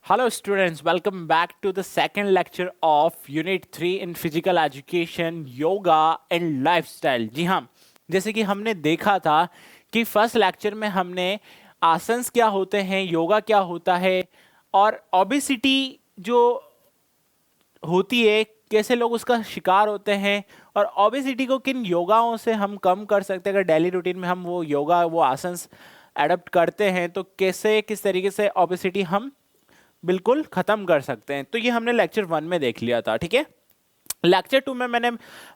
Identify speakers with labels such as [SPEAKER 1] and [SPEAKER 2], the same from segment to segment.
[SPEAKER 1] Hello students, welcome back to the second lecture of Unit 3 in Physical Education, Yoga and Lifestyle. जी हाँ, जैसे कि हमने देखा था कि फर्स्ट लेक्चर में हमने आसन्स क्या होते हैं, योगा क्या होता है और ओबेसिटी जो होती है कैसे लोग उसका शिकार होते हैं और ओबेसिटी को किन योगाओं से हम कम कर सकते हैं। अगर डेली रूटीन में हम वो योगा वो आसन्स एडप्ट करते हैं तो कैसे किस तरीके से ओबेसिटी हम बिल्कुल खत्म कर सकते हैं। तो ये हमने लेक्चर 1 में देख लिया था, ठीक है। लेक्चर 2 में मैंने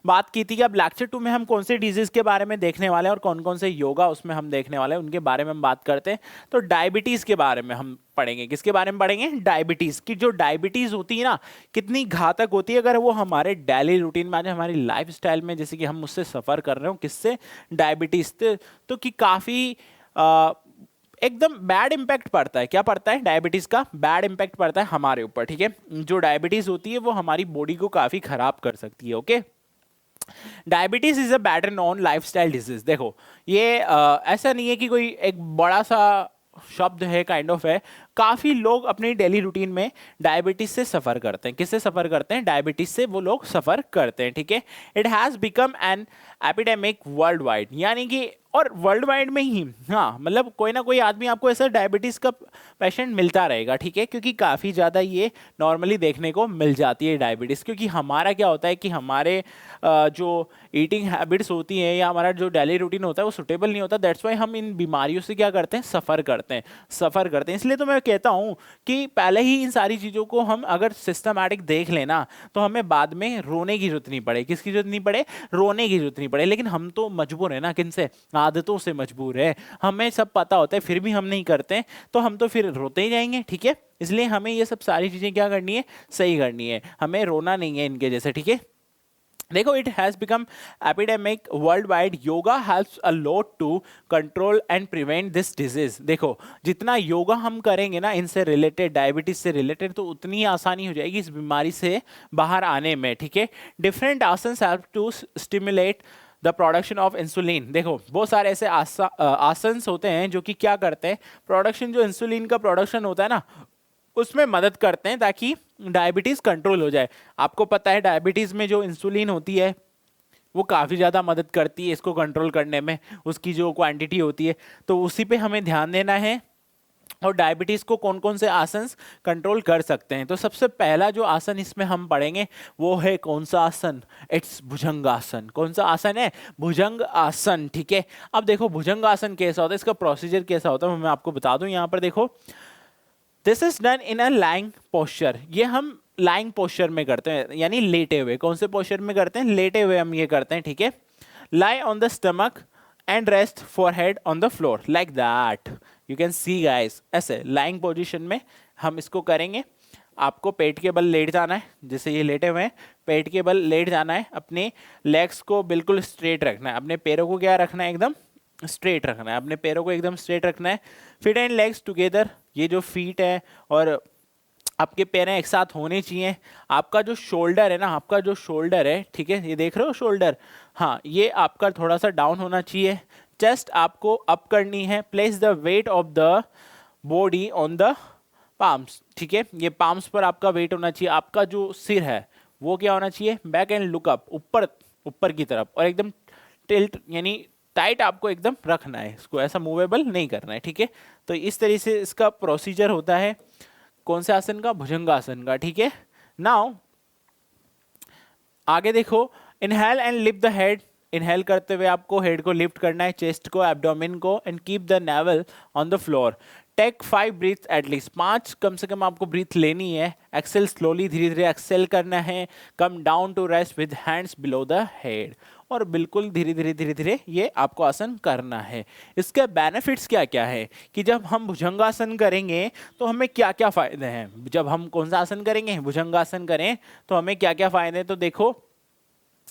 [SPEAKER 1] बात की थी कि अब लेक्चर 2 में हम कौन से डिजीज के बारे में देखने वाले हैं और कौन कौन से योगा उसमें हम देखने वाले हैं, उनके बारे में हम बात करते हैं। तो डायबिटीज के बारे में हम पढ़ेंगे। किसके बारे में पढ़ेंगे? डायबिटीज की। जो डायबिटीज होती है ना, कितनी घातक होती है अगर वो हमारे डेली रूटीन में आ जाए, हमारी लाइफस्टाइल में, जैसे कि हम उससे सफर कर रहे हो। किससे? डायबिटीज। तो कि काफी एकदम बैड इंपैक्ट पड़ता है। क्या पड़ता है? डायबिटीज का बैड इंपैक्ट पड़ता है हमारे ऊपर, ठीक है। जो डायबिटीज होती है वो हमारी बॉडी को काफी खराब कर सकती है, okay. Diabetes is a better non lifestyle disease. देखो ये ऐसा नहीं है कि कोई एक बड़ा सा शब्द है, काइंड ऑफ है। काफी लोग अपनी डेली रूटीन में डायबिटीज से सफर करते हैं। किससे सफर करते हैं? डायबिटीज से वो लोग सफर करते हैं, ठीक है। It has become an epidemic world wide, यानी कि और वर्ल्ड वाइड में ही, हाँ, मतलब कोई ना कोई आदमी आपको ऐसा डायबिटीज का पेशेंट मिलता रहेगा, ठीक है। क्योंकि काफी ज्यादा ये नॉर्मली देखने को मिल जाती है डायबिटीज। क्योंकि हमारा क्या होता है कि हमारे जो ईटिंग हैबिट्स होती हैं या हमारा जो डेली रूटीन होता है वो सुटेबल नहीं होता। दैट्स वाई हम इन बीमारियों से क्या करते हैं? सफर करते हैं। इसलिए तो मैं कहता हूं कि पहले ही इन सारी चीजों को हम अगर सिस्टमैटिक देख लेना तो हमें बाद में रोने की जरूरत नहीं पड़े। किसकी जरूरत नहीं पड़े? रोने की जरूरत नहीं पड़े। लेकिन हम तो मजबूर है ना, किन से? आदतों से मजबूर है। हमें सब पता होता है फिर भी हम नहीं करते, तो हम तो फिर रोते ही जाएंगे, ठीक है। इसलिए हमें ये सब सारी चीजें क्या करनी है? सही करनी है। हमें रोना नहीं है इनके जैसे, ठीक है। देखो, it has become epidemic world wide. Yoga helps a lot to control and prevent this disease. देखो, जितना योगा हम करेंगे ना इनसे रिलेटेड, डायबिटीज से रिलेटेड, तो उतनी ही आसानी हो जाएगी इस बीमारी से बाहर आने में, ठीक है। Different asanas help to stimulate the production of insulin. देखो, बहुत सारे ऐसे आसन्स होते हैं जो कि क्या करते हैं? प्रोडक्शन, जो इंसुलिन का प्रोडक्शन होता है ना, उसमें मदद करते हैं ताकि डायबिटीज कंट्रोल हो जाए। आपको पता है डायबिटीज में जो इंसुलिन होती है वो काफ़ी ज़्यादा मदद करती है इसको कंट्रोल करने में, उसकी जो क्वांटिटी होती है। तो उसी पे हमें ध्यान देना है। और डायबिटीज को कौन कौन से आसन कंट्रोल कर सकते हैं? तो सबसे पहला जो आसन इसमें हम पढ़ेंगे वो है कौन सा आसन? इट्स भुजंग आसन। कौन सा आसन है? भुजंग आसन, ठीक है। अब देखो भुजंग आसन कैसा होता है, इसका प्रोसीजर कैसा होता है, मैं आपको बता दूं। यहाँ पर देखो, this is done in a lying posture. ये हम लाइंग पोस्चर में करते हैं, यानी लेटे हुए। कौन से पोस्चर में करते हैं? लेटे हुए हम ये करते हैं, ठीक है। Lie on the stomach and rest for head on the floor like that. You can see guys, ऐसे लाइंग पोजिशन में हम इसको करेंगे। आपको पेट के बल लेट जाना है, जैसे ये लेटे हुए हैं, पेट के बल लेट जाना है। अपने लेग्स को बिल्कुल स्ट्रेट रखना है। अपने पैरों को क्या रखना है? एकदम स्ट्रेट रखना है। अपने पैरों को एकदम स्ट्रेट रखना है। Fit and legs together. ये जो फीट है और आपके पैर एक साथ होने चाहिए। आपका जो शोल्डर है ना, आपका जो शोल्डर है, ठीक है, ये देख रहे हो शोल्डर, हाँ, ये आपका थोड़ा सा डाउन होना चाहिए। चेस्ट आपको अप करनी है। Place the weight of the body on the palms, ठीक है। ये पाम्स पर आपका वेट होना चाहिए। आपका जो सिर है वो क्या होना चाहिए? बैक एंड लुक अप, ऊपर ऊपर की तरफ, और एकदम टिल्ट यानी टाइट आपको एकदम रखना है। इसको ऐसा मूवेबल नहीं करना है, ठीक है। तो इस तरीके से इसका प्रोसीजर होता है। कौन से आसन का? भुजंगासन का, ठीक है। नाउ आगे देखो, inhale and lift the head. Inhale करते हुए आपको हेड को लिफ्ट करना है, चेस्ट को, एब्डोमेन को, and keep the navel on the floor. Take 5 breath at least, 5 कम से कम आपको ब्रीथ लेनी है। एक्सेल स्लोली, धीरे धीरे एक्सेल करना है। Come down to rest with hands below the head, और बिल्कुल धीरे धीरे धीरे धीरे ये आपको आसन करना है। इसके बेनिफिट्स क्या क्या है कि जब हम भुजंगासन करेंगे तो हमें क्या क्या फायदे हैं? जब हम कौन सा आसन करेंगे? भुजंगासन करें तो हमें क्या क्या फायदे हैं? तो देखो,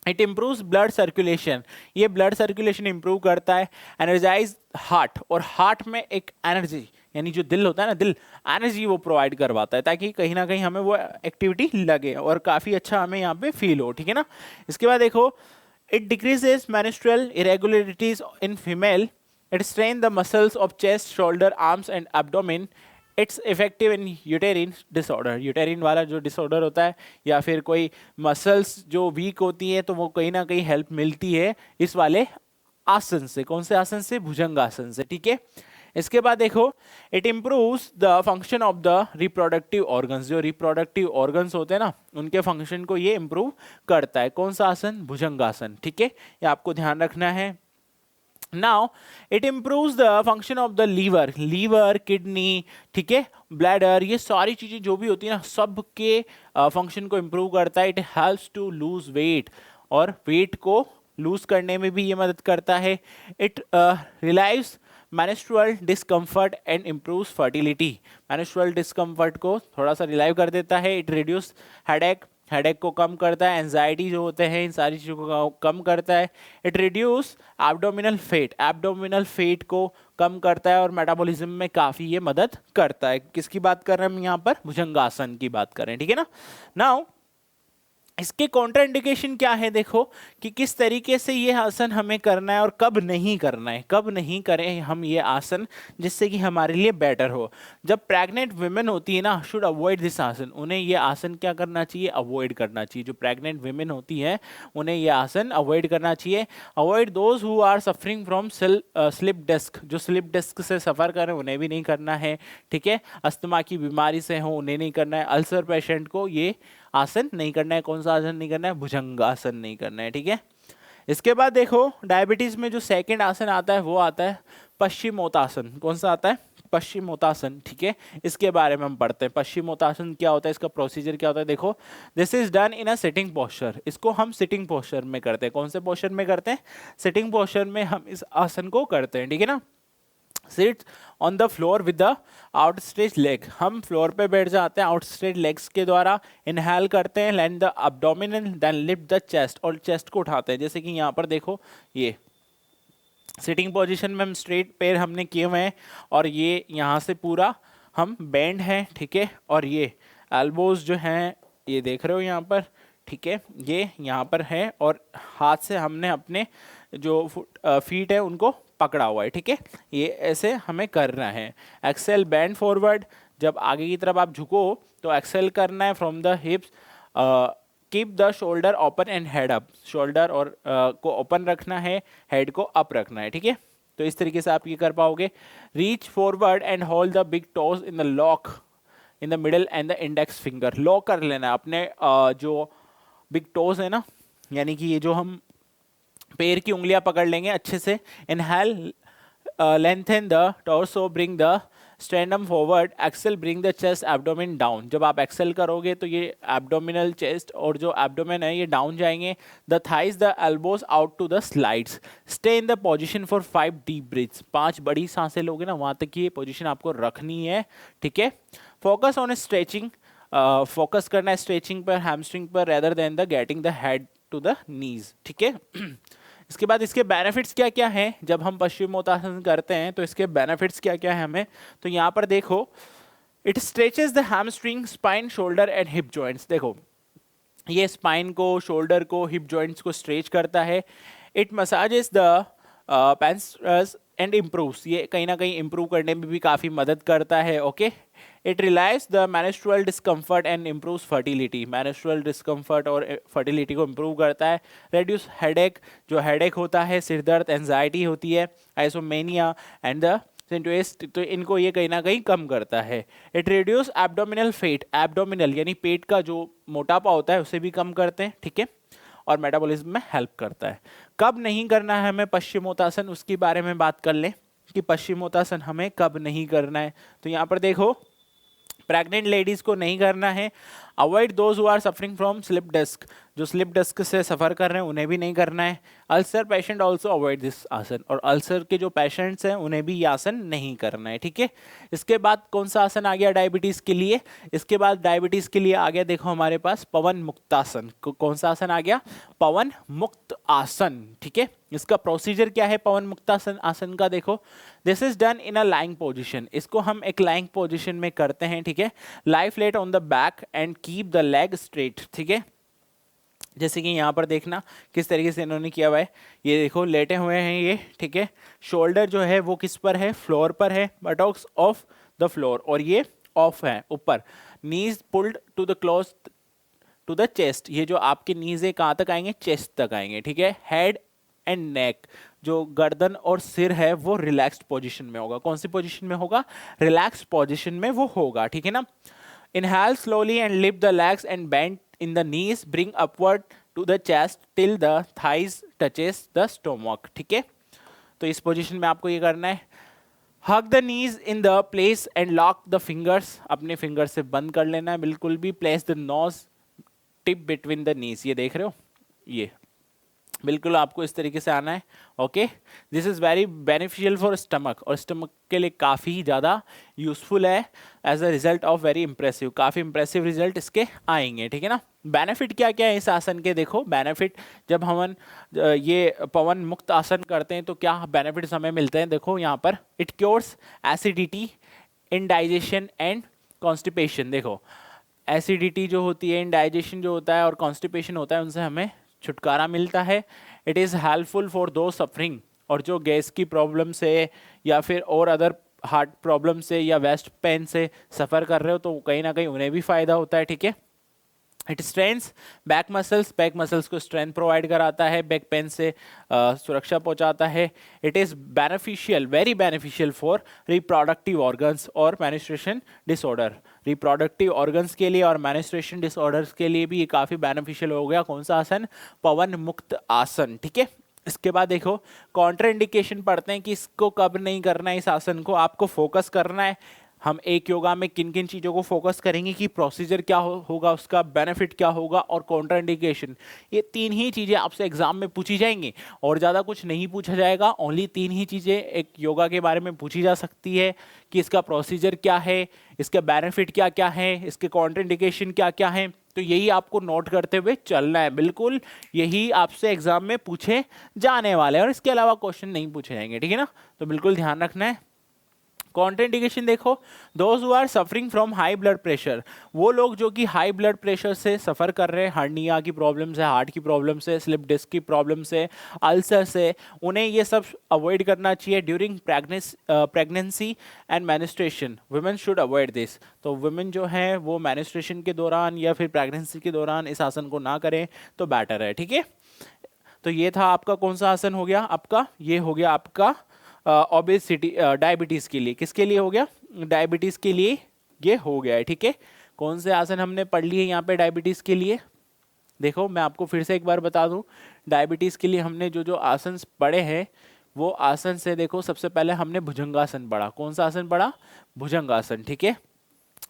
[SPEAKER 1] इट इम्प्रूव्स ब्लड सर्कुलेशन। ये ब्लड सर्कुलेशन इंप्रूव करता है। एनर्जाइज हार्ट, और हार्ट में एक एनर्जी, यानी जो दिल होता है ना, दिल एनर्जी वो प्रोवाइड करवाता है ताकि कहीं ना कहीं हमें वो एक्टिविटी लगे और काफ़ी अच्छा हमें यहाँ पे फील हो, ठीक है ना। इसके बाद देखो, it decreases menstrual irregularities in female. It strains the muscles of chest, shoulder, arms and abdomen. It's effective in यूटेरिन disorder, यूटेरिन वाला जो डिसऑर्डर होता है या फिर कोई मसल्स जो वीक होती है तो वो कहीं ना कहीं हेल्प मिलती है इस वाले आसन से। कौन से आसन से? भुजंग आसन से, ठीक है। इसके बाद देखो, it improves the function of the reproductive organs, जो रिप्रोडक्टिव ऑर्गन्स होते हैं ना उनके फंक्शन को ये इम्प्रूव करता है। कौन सा आसन? भुजंगासन, ठीक है, ये आपको ध्यान रखना है। Now it improves the function of the liver, liver, kidney, ठीक है, ब्लैडर, ये सारी चीजें जो भी होती है ना सबके फंक्शन को इम्प्रूव करता है। It helps to lose weight, और वेट को लूज करने में भी ये मदद करता है। It relieves menstrual discomfort and improves fertility, menstrual discomfort को थोड़ा सा रिलाइव कर देता है। इट रिड्यूस हेडेक, हेडेक को कम करता है। एंजाइटी जो होते हैं इन सारी चीज़ों को कम करता है। It reduce abdominal fat, abdominal fat को कम करता है और मेटाबॉलिज्म में काफ़ी ये मदद करता है। किसकी बात कर रहे हैं हम यहाँ पर? भुजंगासन की बात कर रहे हैं, ठीक है ना। नाउ इसके कॉन्ट्राइंडिकेशन क्या है, देखो कि किस तरीके से ये आसन हमें करना है और कब नहीं करना है, कब नहीं करें हम ये आसन जिससे कि हमारे लिए बेटर हो। जब प्रेग्नेंट वुमेन होती है ना, शुड अवॉइड दिस आसन, उन्हें ये आसन क्या करना चाहिए? अवॉइड करना चाहिए। जो प्रेग्नेंट वुमेन होती है उन्हें ये आसन अवॉइड करना चाहिए। Avoid those who are suffering from slip disc, जो स्लिप डिस्क से सफ़र कर रहे हैं उन्हें भी नहीं करना है, ठीक है। अस्थमा की बीमारी से हो उन्हें नहीं करना है। अल्सर पेशेंट को ये आसन नहीं करना है। कौन सा आसन नहीं करना है? भुजंगासन नहीं करना है, ठीक है। इसके बाद देखो, डायबिटीज में जो सेकंड आसन आता है वो आता है पश्चिमोत्तासन। कौन सा आता है? पश्चिमोत्तासन, ठीक है। इसके बारे में हम पढ़ते हैं। पश्चिमोत्तासन क्या होता है, इसका प्रोसीजर क्या होता है? देखो, this is done in a sitting posture, इसको हम सिटिंग पोस्चर में करते हैं। कौन से पोस्चर में करते हैं? सिटिंग पोस्चर में हम इस आसन को करते हैं, ठीक है ना। Sit on the floor with the outstretch leg, हम फ्लोर पे बैठ जाते हैं आउटस्ट्रेच लेग्स के द्वारा। इनहेल करते हैं, land the abdominal, then lift the chest, और चेस्ट को उठाते हैं। जैसे कि यहाँ पर देखो, ये सिटिंग पोजीशन में हम स्ट्रेट पैर हमने किए हुए हैं और ये यहाँ से पूरा हम बेंड हैं, ठीक है। और ये एल्बोज जो हैं ये देख रहे हो यहाँ पर, ठीक है, ये यहाँ पर है और हाथ से हमने अपने जो फीट है उनको पकड़ा हुआ है, ठीक है। ये ऐसे हमें करना है। एक्सेल बैंड फॉरवर्ड, जब आगे की तरफ आप झुको तो एक्सेल करना है from the हिप्स। Keep the shoulder open and head up, shoulder और को ओपन रखना है, हेड को अप रखना है, ठीक है। तो इस तरीके से आप ये कर पाओगे। Reach forward and hold the big toes in the lock in the middle and the index finger, lock कर लेना है अपने जो बिग टोज है ना, यानी कि ये जो हम पैर की उंगलियां पकड़ लेंगे अच्छे से। Inhale, lengthen the torso, bring the sternum forward, exhale, bring the chest abdomen down. जब आप एक्सेल करोगे तो ये एब्डोमिनल चेस्ट और जो एब्डोमेन है ये डाउन जाएंगे। The thighs, the elbows out to the slides, stay in the position for 5 deep breaths, 5 बड़ी सांसें लोगे ना वहां तक ये पोजीशन आपको रखनी है, ठीक है। फोकस ऑन स्ट्रेचिंग, फोकस करना है स्ट्रेचिंग पर, हैमस्ट्रिंग पर, rather than the getting the head to the knees, ठीक है। इसके बाद इसके बेनिफिट्स क्या क्या हैं जब हम पश्चिमोत्तासन करते हैं, तो इसके बेनिफिट्स क्या क्या है हमें, तो यहाँ पर देखो, it stretches the hamstring, spine, shoulder and hip joints. देखो ये स्पाइन को, शोल्डर को, हिप जॉइंट्स को स्ट्रेच करता है। It massages the pains and improves, ये कहीं ना कहीं इम्प्रूव करने में भी काफ़ी मदद करता है, okay. It relieves the menstrual discomfort and improves fertility, menstrual discomfort और फर्टिलिटी को इम्प्रूव करता है। रेड्यूस हेडेक, जो हेडेक होता है, सिर दर्द, एंजाइटी होती है, आइसोमेनिया एंड द सेंटुएस्ट, तो इनको ये कहीं ना कहीं कम करता है। It reduce abdominal fat, abdominal यानी पेट का जो मोटापा होता है उसे भी कम करते हैं, ठीक है। और मेटाबॉलिज्म में हेल्प करता है। कब नहीं करना है हमें पश्चिमोत्तासन, उसके बारे में बात कर लें कि पश्चिमोत्तासन हमें कब नहीं करना है। तो यहाँ पर देखो, प्रेग्नेंट लेडीज को नहीं करना है। Avoid those who are suffering from slip disc, जो स्लिप डिस्क से सफ़र कर रहे हैं उन्हें भी नहीं करना है। Ulcer patient also avoid this आसन, और अल्सर के जो पेशेंट्स हैं उन्हें भी ये आसन नहीं करना है, ठीक है। इसके बाद कौन सा आसन आ गया डायबिटीज़ के लिए? इसके बाद डायबिटीज़ के लिए आ गया, देखो हमारे पास पवन मुक्तासन। कौन सा आसन आ गया? पवन मुक्त आसन, ठीक है। इसका प्रोसीजर क्या है पवन मुक्तासन आसन का? देखो, this is done in a lying position, इसको हम एक लाइंग पोजिशन में करते हैं, ठीक है। Lie flat on the back and keep the leg straight, ठीक है। जैसे कि यहाँ पर देखना किस तरीके से इन्होंने किया हुआ है, ये देखो लेटे हुए हैं ये, ठीक है। शोल्डर जो है वो किस पर है? फ्लोर पर है। बटॉक्स ऑफ द फ्लोर, और ये ऑफ है ऊपर, knees pulled to the close to the chest, ये जो आपके नीज है कहाँ तक आएंगे, चेस्ट तक आएंगे, ठीक है। हेड एंड नेक, जो गर्दन और सिर है वो रिलैक्स्ड पोजीशन में होगा। कौन सी पोजीशन में होगा, रिलैक्स्ड पोजीशन में वो होगा, ठीक है ना। Inhale slowly and lift the legs and bend in the knees, bring upward to the chest till the thighs touches the stomach, ठीक है। तो इस पोजीशन में आपको ये करना है। Hug the knees in the place and lock the fingers, अपने फिंगर से बंद कर लेना है बिल्कुल भी। Place the nose tip between the knees, ये देख रहे हो, ये बिल्कुल आपको इस तरीके से आना है। Okay, this is very beneficial for stomach, और स्टमक के लिए काफ़ी ज़्यादा यूजफुल है as a result of very impressive, काफ़ी इंप्रेसिव रिजल्ट इसके आएंगे, ठीक है ना। बेनिफिट क्या क्या है इस आसन के, देखो बेनिफिट, जब हम ये पवन मुक्त आसन करते हैं तो क्या बेनिफिट्स हमें मिलते हैं, देखो यहाँ पर। It cures acidity, indigestion and constipation, देखो एसिडिटी जो होती है, इंडाइजेशन जो होता है और कॉन्स्टिपेशन होता है, उनसे हमें छुटकारा मिलता है। इट इज़ हेल्पफुल फॉर दो सफरिंग, और जो गैस की प्रॉब्लम से या फिर और अदर हार्ट प्रॉब्लम से या वेस्ट पेन से सफ़र कर रहे हो तो कहीं ना कहीं उन्हें भी फ़ायदा होता है, ठीक है। इट स्ट्रेंथ्स बैक मसल्स को स्ट्रेंथ प्रोवाइड कराता है, बैक पेन से सुरक्षा पहुंचाता है। It is beneficial, very beneficial for reproductive organs और मेनिस्ट्रेशन डिसऑर्डर, रिप्रोडक्टिव ऑर्गन्स के लिए और मेनिस्ट्रेशन डिसऑर्डर्स के लिए भी ये काफ़ी बेनिफिशियल हो गया। कौन सा आसन, पवन मुक्त आसन, ठीक है। इसके बाद देखो कॉन्ट्रा इंडिकेशन पढ़ते हैं कि इसको कब नहीं करना है, इस आसन को आपको फोकस करना है। हम एक योगा में किन किन चीज़ों को फोकस करेंगे कि प्रोसीजर क्या होगा, उसका बेनिफिट क्या होगा और कॉन्ट्रा इंडिकेशन, ये तीन ही चीज़ें आपसे एग्जाम में पूछी जाएंगी और ज़्यादा कुछ नहीं पूछा जाएगा। ओनली तीन ही चीज़ें एक योगा के बारे में पूछी जा सकती है कि इसका प्रोसीजर क्या है, इसका बेनिफिट क्या क्या है, इसके कॉन्ट्रा इंडिकेशन क्या क्या है। तो यही आपको नोट करते हुए चलना है, बिल्कुल यही आपसे एग्जाम में पूछे जाने वाले हैं और इसके अलावा क्वेश्चन नहीं पूछे जाएंगे, ठीक है ना। तो बिल्कुल ध्यान रखना है। कॉन्ट्राइंडिकेशन देखो, those who are suffering from high blood pressure, वो लोग जो कि हाई ब्लड प्रेशर से सफ़र कर रहे हैं, हर्निया की प्रॉब्लम से, हार्ट की प्रॉब्लम से, स्लिप डिस्क की प्रॉब्लम से, अल्सर से, उन्हें ये सब अवॉइड करना चाहिए during pregnancy and menstruation. Women should avoid this, तो वुमेन जो है वो मैनिस्ट्रेशन के दौरान या फिर प्रेगनेंसी के दौरान इस आसन को ना करें तो बेटर है, ठीक है। तो ये था आपका कौन सा आसन हो गया आपका, ये हो गया आपका ओबेसिटी, डायबिटीज़ के लिए, किसके लिए हो गया, डायबिटीज़ के लिए ये हो गया है, ठीक है। कौन से आसन हमने पढ़ लिए यहाँ पे डायबिटीज़ के लिए, देखो मैं आपको फिर से एक बार बता दूं, डायबिटीज़ के लिए हमने जो जो आसन पढ़े हैं वो आसन से देखो, सबसे पहले हमने भुजंगासन पढ़ा। कौन सा आसन पढ़ा, भुजंगासन, ठीक है।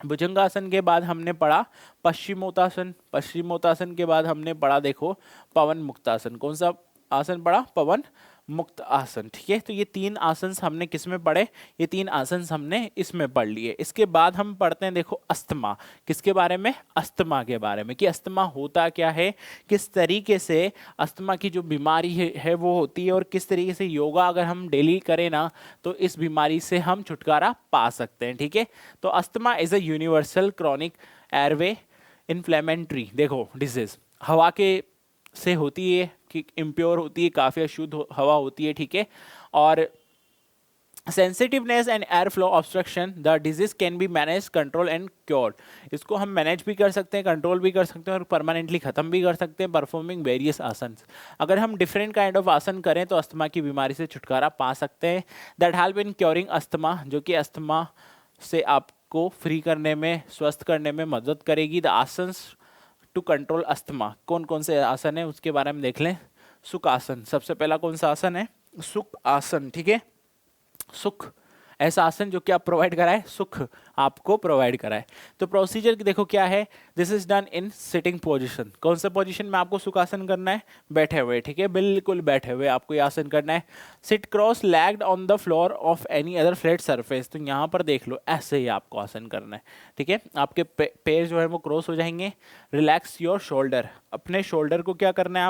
[SPEAKER 1] भुजंगासन के बाद हमने पढ़ा पश्चिमोत्तासन, पश्चिमोत्तासन के बाद हमने पढ़ा देखो पवन मुक्तासन। कौन सा आसन पढ़ा, पवन मुक्त आसन, ठीक है। तो ये तीन आसन हमने किस में पढ़े, ये तीन आसन हमने इसमें पढ़ लिए। इसके बाद हम पढ़ते हैं देखो अस्थमा, किसके बारे में, अस्थमा के बारे में, कि अस्थमा होता क्या है, किस तरीके से अस्थमा की जो बीमारी है वो होती है और किस तरीके से योगा अगर हम डेली करें ना तो इस बीमारी से हम छुटकारा पा सकते हैं, ठीक है। तो asthma is a universal chronic airway inflammatory, देखो डिजीज, हवा के से होती है कि इम्प्योर होती है, काफ़ी अशुद्ध हवा होती है, ठीक है। और sensitiveness and air flow obstruction, the disease can be manage, control and cure, इसको हम मैनेज भी कर सकते हैं, कंट्रोल भी कर सकते हैं और परमानेंटली ख़त्म भी कर सकते हैं परफॉर्मिंग वेरियस आसन। अगर हम डिफरेंट काइंड ऑफ आसन करें तो अस्थमा की बीमारी से छुटकारा पा सकते हैं। That help in curing asthma, जो कि अस्थमा से आपको फ्री करने में, स्वस्थ करने में मदद करेगी। The asanas to control asthma, कौन कौन से आसन है उसके बारे में देख लें। सुख आसन, सबसे पहला कौन सा आसन है, सुख आसन, ठीक है। सुख ऐसा आसन जो कि आप प्रोवाइड कराए, सुख आपको प्रोवाइड कराए। तो प्रोसीजर देखो क्या है, this is done in sitting position, कौन सा पोजीशन में आपको सुखासन करना है, बैठे हुए, ठीक है, बिल्कुल बैठे हुए आपको ये आसन करना है। Sit cross legged on the floor of any other flat surface, तो यहाँ पर देख लो ऐसे ही आपको आसन करना है, ठीक है। आपके पैर जो है वो क्रॉस हो जाएंगे। रिलैक्स योर शोल्डर, अपने शोल्डर को क्या करना है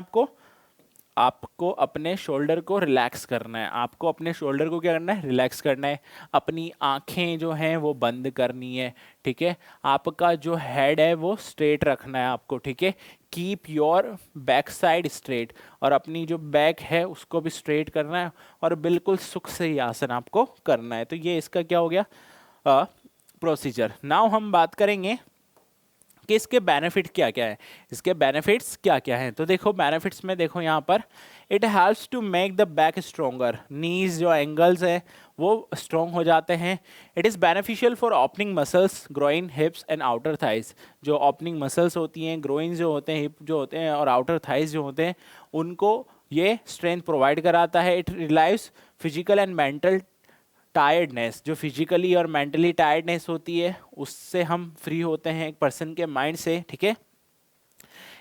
[SPEAKER 1] आपको अपने शोल्डर को रिलैक्स करना है, आपको अपने शोल्डर को क्या करना है, रिलैक्स करना है। अपनी आंखें जो हैं वो बंद करनी है, ठीक है। आपका जो हेड है वो स्ट्रेट रखना है आपको, ठीक है। Keep your back side straight, और अपनी जो बैक है उसको भी स्ट्रेट करना है और बिल्कुल सुख से ही आसन आपको करना है। तो ये इसका क्या हो गया, प्रोसीजर। नाउ हम बात करेंगे कि इसके बेनिफिट क्या क्या है, इसके बेनिफिट्स क्या क्या हैं। तो देखो बेनिफिट्स में देखो यहाँ पर, it helps to make the back stronger, knees जो एंगल्स है वो स्ट्रॉन्ग हो जाते हैं। It is beneficial for opening muscles, groin, hips and outer thighs. जो ओपनिंग मसल्स होती हैं, ग्रोइन जो होते हैं, हिप जो होते हैं और आउटर थाइज जो होते हैं, उनको ये स्ट्रेंथ प्रोवाइड कराता है। It relieves physical and mental tiredness, जो फिजिकली और मेंटली टायर्डनेस होती है उससे हम फ्री होते हैं एक पर्सन के माइंड से, ठीक है।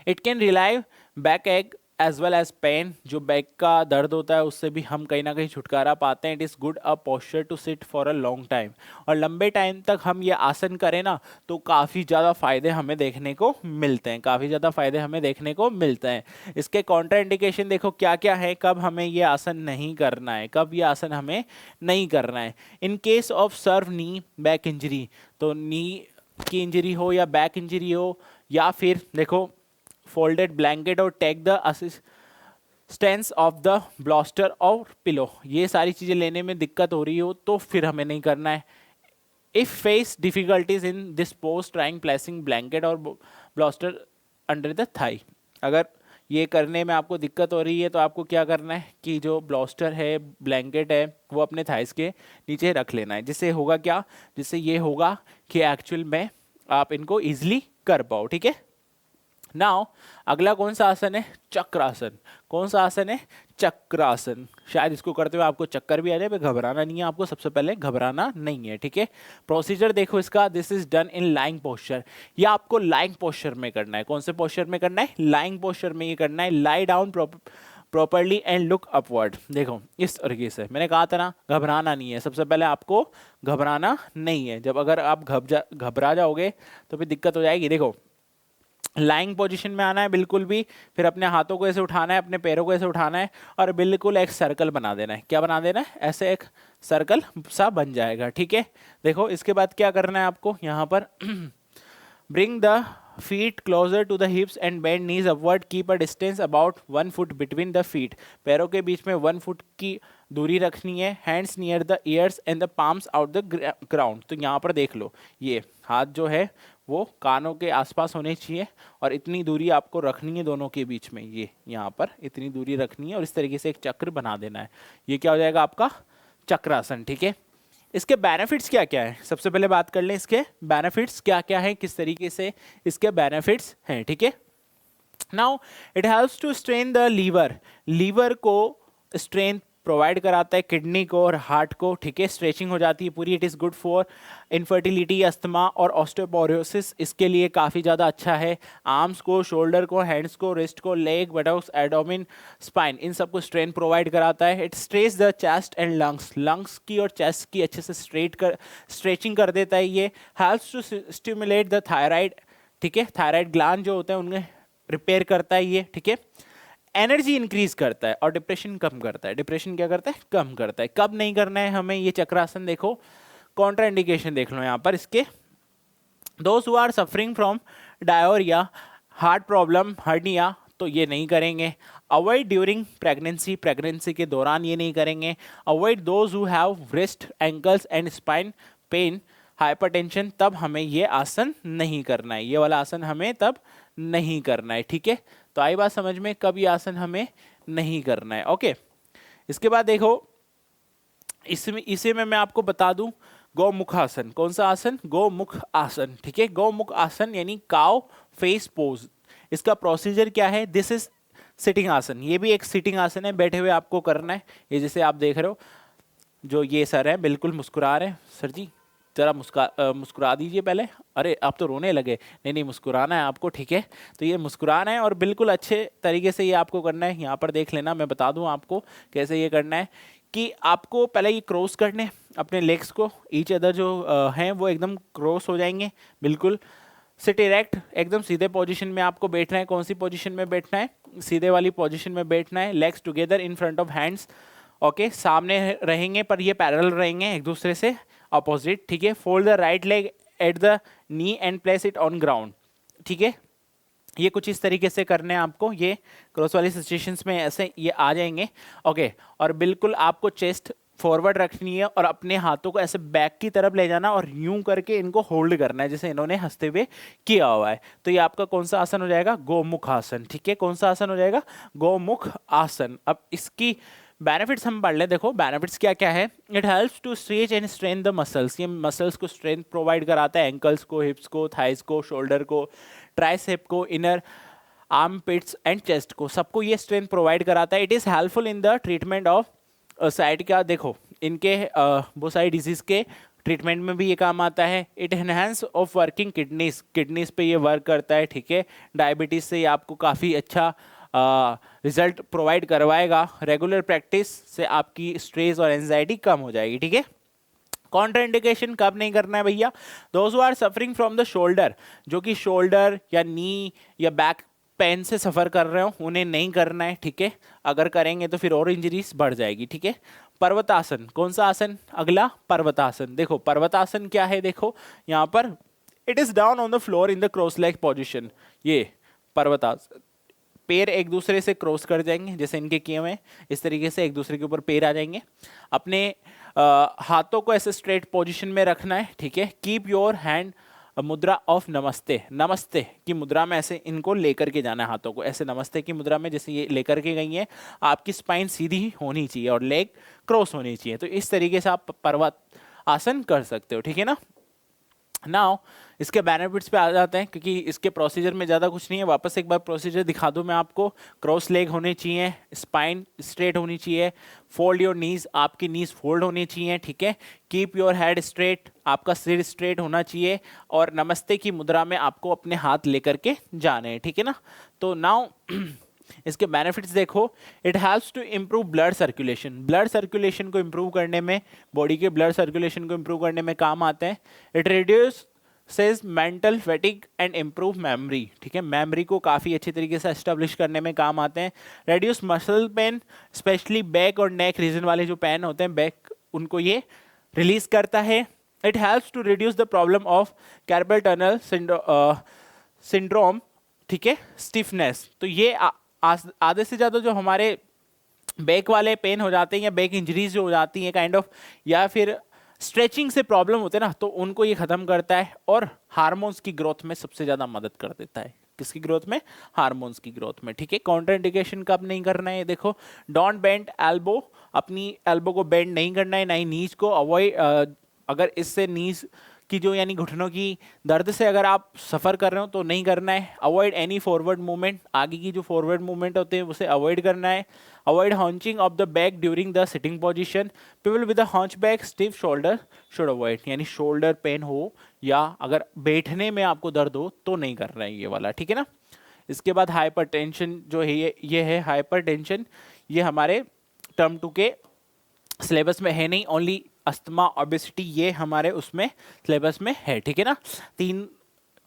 [SPEAKER 1] इट कैन रिलाइव बैक एक एज वेल एज पेन, जो बैक का दर्द होता है उससे भी हम कहीं ना कहीं छुटकारा पाते हैं। It is good a posture to sit for a long time, और लंबे टाइम तक हम ये आसन करें ना तो काफ़ी ज़्यादा फायदे हमें देखने को मिलते हैं, काफ़ी ज़्यादा फायदे हमें देखने को मिलते हैं। इसके कॉन्ट्रा इंडिकेशन देखो क्या क्या है, कब हमें ये आसन नहीं करना है, कब ये आसन हमें नहीं करना है। In case of severe knee back injury, तो नी की इंजरी हो या बैक इंजरी हो, या फिर देखो फोल्डेड ब्लैंकेट और take the assistance of the bolster और पिलो, ये सारी चीज़ें लेने में दिक्कत हो रही हो तो फिर हमें नहीं करना है। If face difficulties in this post, trying placing blanket और ब्लास्टर अंडर द थाई, अगर ये करने में आपको दिक्कत हो रही है तो आपको क्या करना है कि जो ब्लास्टर है, ब्लैंकेट है, वो अपने थाइस के नीचे रख लेना है। जिससे होगा क्या, जिससे ये होगा कि एक्चुअल में आप इनको ईजिली कर पाओ, ठीक है। नाउ अगला कौन सा आसन है, चक्रासन। कौन सा आसन है, चक्रासन। शायद इसको करते हुए आपको चक्कर भी आ जाए, पर घबराना नहीं है आपको, सबसे पहले घबराना नहीं है, ठीक है। प्रोसीजर देखो इसका, this is done in lying posture, ये आपको लाइंग पोस्चर में करना है। कौन से पोस्चर में करना है, लाइंग पोस्चर में ये करना है। Lie down properly and look upward, देखो इस तरीके से, मैंने कहा था ना घबराना नहीं है, सबसे पहले आपको घबराना नहीं है। जब अगर आप घबरा जाओगे तो फिर दिक्कत हो जाएगी। देखो लाइंग पोजीशन में आना है बिल्कुल भी, फिर अपने हाथों को ऐसे उठाना है, अपने पैरों को ऐसे उठाना है और बिल्कुल एक सर्कल बना देना है। क्या बना देना है, ऐसे एक सर्कल सा बन जाएगा, ठीक है। देखो इसके बाद क्या करना है आपको, यहाँ पर bring the feet closer to the hips and bend knees upward, keep a distance about 1 foot between the feet, पैरों के बीच में 1 फुट की दूरी रखनी है। Hands near the years and the palms out the ground, तो यहाँ पर देख लो ये हाथ जो है वो कानों के आसपास होने चाहिए और इतनी दूरी आपको रखनी है दोनों के बीच में, ये यहाँ पर इतनी दूरी रखनी है और इस तरीके से एक चक्र बना देना है। ये क्या हो जाएगा आपका चक्रासन, ठीक है। इसके बेनिफिट्स क्या क्या है, सबसे पहले बात कर लें इसके बेनिफिट्स क्या क्या है, किस तरीके से इसके बेनिफिट्स हैं, ठीक है। Now it helps to strain the liver, liver को स्ट्रेंथ प्रोवाइड कराता है, किडनी को और हार्ट को, ठीक है। स्ट्रेचिंग हो जाती है पूरी। It is good for infertility, asthma और ऑस्टियोपोरोसिस, इसके लिए काफ़ी ज़्यादा अच्छा है। आर्म्स को, शोल्डर को, हैंड्स को, रिस्ट को, लेग, बटॉक्स, एडोमिन, स्पाइन, इन सबको स्ट्रेंथ प्रोवाइड कराता है। It stretch the chest and lungs, lungs की और चेस्ट की अच्छे से स्ट्रेचिंग कर देता है। ये helps to stimulate the thyroid, ठीक है। थायराइड ग्लैंड जो होते हैं उनमें रिपेयर करता है ये, ठीक है। एनर्जी इंक्रीज करता है और डिप्रेशन कम करता है। डिप्रेशन क्या करता है, कम करता है। कब नहीं करना है हमें ये चक्रासन, देखो कॉन्ट्रा इंडिकेशन देख लो यहाँ पर इसके, those who are suffering from diarrhoea, heart problem, hernia, तो ये नहीं करेंगे। अवॉइड ड्यूरिंग प्रेगनेंसी, प्रेगनेंसी के दौरान ये नहीं करेंगे। Avoid those who have wrist, ankles and spine pain, hypertension, तब हमें ये आसन नहीं करना है, ये वाला आसन हमें तब नहीं करना है, ठीक है। तो आई बात समझ में, कब ये आसन हमें नहीं करना है, ओके। इसके बाद देखो इसी में मैं आपको बता दूं गौमुख आसन। कौन सा आसन, गौमुख आसन, ठीक है। गौमुख आसन यानी काउ फेस पोज, इसका प्रोसीजर क्या है, दिस इज सिटिंग आसन, ये भी एक सिटिंग आसन है, बैठे हुए आपको करना है। ये जैसे आप देख रहे हो, जो ये सर है बिल्कुल मुस्कुरा रहे हैं, सर जी जरा मुस्कुरा दीजिए पहले, अरे आप तो रोने लगे, नहीं नहीं मुस्कुराना है आपको, ठीक है। तो ये मुस्कुराना है और बिल्कुल अच्छे तरीके से ये आपको करना है। यहाँ पर देख लेना, मैं बता दूँ आपको कैसे ये करना है, कि आपको पहले ये क्रॉस करने अपने लेग्स को, ईच अदर जो हैं वो एकदम क्रॉस हो जाएंगे बिल्कुल। सिट इरेक्ट, एकदम सीधे पोजीशन में आपको बैठना है। कौन सी पोजीशन में बैठना है, सीधे वाली पोजीशन में बैठना है। Legs together in front of hands, okay, सामने रहेंगे पर ये पैरेलल रहेंगे एक दूसरे से, अपोजिट, ठीक है। Fold the right leg at the knee and place it on ground, ठीक है। ये कुछ इस तरीके से करने हैं आपको, ये क्रॉस वाली सिचुएशंस में ऐसे ये आ जाएंगे, ओके। और बिल्कुल आपको चेस्ट फॉरवर्ड रखनी है और अपने हाथों को ऐसे बैक की तरफ ले जाना और यूं करके इनको होल्ड करना है जैसे इन्होंने हंसते हुए किया हुआ है। तो ये आपका कौन सा आसन हो जाएगा? गोमुख आसन। ठीक है, कौन सा आसन हो जाएगा? गोमुख आसन। अब इसकी बेनिफिट्स हम पढ़ ले। देखो बेनिफिट्स क्या क्या है। It helps to stretch and strain the muscles. ये मसल्स को स्ट्रेंथ प्रोवाइड कराता है, एंकल्स को, हिप्स को, थाइस को, शोल्डर को, ट्राइसेप को, इनर आर्म पिट्स एंड चेस्ट को, सबको ये स्ट्रेंथ प्रोवाइड कराता है। It is helpful in the treatment of side का, देखो इनके बहुत सारी डिजीज के ट्रीटमेंट में भी ये काम आता है। It enhance of working kidneys, kidneys पे ये वर्क करता है। ठीक है, डायबिटीज से ये आपको काफ़ी अच्छा रिजल्ट प्रोवाइड करवाएगा। रेगुलर प्रैक्टिस से आपकी स्ट्रेस और एंजाइटी कम हो जाएगी। ठीक है, कॉन्ट्रा इंडिकेशन कब नहीं करना है भैया? Those who are suffering from the shoulder, जो कि शोल्डर या नी या बैक पेन से सफ़र कर रहे हो, उन्हें नहीं करना है। ठीक है, अगर करेंगे तो फिर और इंजरीज बढ़ जाएगी। ठीक है, पर्वतासन, कौन सा आसन अगला? पर्वतासन। देखो पर्वतासन क्या है, देखो यहाँ पर it is down on the floor in the cross leg position. ये पर्वतासन, पैर एक दूसरे से क्रॉस कर जाएंगे जैसे इनके किए हुए हैं, इस तरीके से एक दूसरे के ऊपर पैर आ जाएंगे। अपने हाथों को ऐसे स्ट्रेट पोजीशन में रखना है। ठीक है, कीप योर हैंड मुद्रा ऑफ नमस्ते, नमस्ते की मुद्रा में ऐसे इनको लेकर के जाना है, हाथों को ऐसे नमस्ते की मुद्रा में जैसे ये लेकर के गई है। आपकी स्पाइन सीधी होनी चाहिए और लेग क्रॉस होनी चाहिए। तो इस तरीके से आप पर्वत आसन कर सकते हो। ठीक है ना। नाउ इसके बेनिफिट्स पे आ जाते हैं, क्योंकि इसके प्रोसीजर में ज़्यादा कुछ नहीं है। वापस एक बार प्रोसीजर दिखा दूं मैं आपको। क्रॉस लेग होने चाहिए, स्पाइन स्ट्रेट होनी चाहिए, फोल्ड योर नीज, आपकी नीज फोल्ड होनी चाहिए। ठीक है, कीप योर हेड स्ट्रेट, आपका सिर स्ट्रेट होना चाहिए, और नमस्ते की मुद्रा में आपको अपने हाथ लेकर के जाने हैं। ठीक है ना। तो नाउ इसके बेनिफिट्स देखो। It helps to improve blood circulation, blood circulation को इम्प्रूव करने में, बॉडी के ब्लड सर्कुलेशन को इम्प्रूव करने में काम आते हैं। It reduce says mental fatigue and improve memory. ठीक है, मेमोरी को काफ़ी अच्छी तरीके से एस्टेब्लिश करने में काम आते हैं। Reduce muscle pain, specially back और नेक रीजन वाले जो पेन होते हैं बैक, उनको ये रिलीज करता है। It helps to reduce the problem of carpal tunnel syndrome. ठीक है, स्टिफनेस। तो ये आधे से ज़्यादा जो हमारे बैक वाले पेन हो जाते हैं या बैक इंजरीज जो हो जाती हैं काइंड ऑफ, या फिर स्ट्रेचिंग से प्रॉब्लम होते हैं ना, तो उनको ये खत्म करता है। और हार्मोन्स की ग्रोथ में सबसे ज़्यादा मदद कर देता है। किसकी ग्रोथ में? हार्मोन्स की ग्रोथ में। ठीक है, कॉन्ट्राइंडिकेशन कब नहीं करना है देखो। डोंट बेंड एल्बो, अपनी एल्बो को बेंड नहीं करना है, ना ही नीज को अवॉइड। अगर इससे नीज की जो यानी घुटनों की दर्द से अगर आप सफ़र कर रहे हो तो नहीं करना है। अवॉइड एनी फॉरवर्ड मूवमेंट, आगे की जो फॉरवर्ड मूवमेंट होते हैं उसे अवॉइड करना है। Avoid hunching of the back during the sitting position. People with hunch back stiff shoulder should avoid, यानी शोल्डर पेन हो या अगर बैठने में आपको दर्द हो तो नहीं करना है ये वाला। ठीक है ना। इसके बाद हाइपरटेंशन जो है, ये है हाइपरटेंशन। ये हमारे टर्म 2 के सिलेबस में है नहीं, ओनली अस्थमा ओबेसिटी ये हमारे उसमें सिलेबस में है। ठीक है ना। 3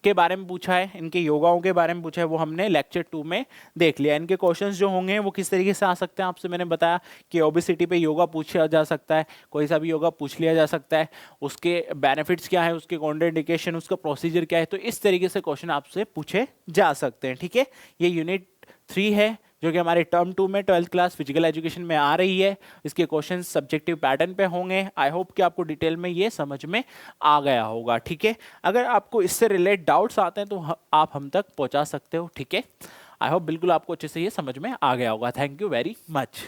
[SPEAKER 1] के बारे में पूछा है, इनके योगाओं के बारे में पूछा है, वो हमने लेक्चर 2 में देख लिया। इनके क्वेश्चंस जो होंगे वो किस तरीके से आ सकते हैं, आपसे मैंने बताया कि ओबेसिटी पे योगा पूछा जा सकता है, कोई सा भी योगा पूछ लिया जा सकता है, उसके बेनिफिट्स क्या है, उसके कॉन्ट्राइंडिकेशन, उसका प्रोसीजर क्या है। तो इस तरीके से क्वेश्चन आपसे पूछे जा सकते हैं। ठीक है, ये यूनिट 3 है जो कि हमारे टर्म 2 में 12th क्लास फिजिकल एजुकेशन में आ रही है। इसके क्वेश्चन सब्जेक्टिव पैटर्न पे होंगे। आई होप कि आपको डिटेल में ये समझ में आ गया होगा। ठीक है, अगर आपको इससे रिलेटेड डाउट्स आते हैं तो आप हम तक पहुंचा सकते हो। ठीक है, आई होप बिल्कुल आपको अच्छे से ये समझ में आ गया होगा। Thank you very much.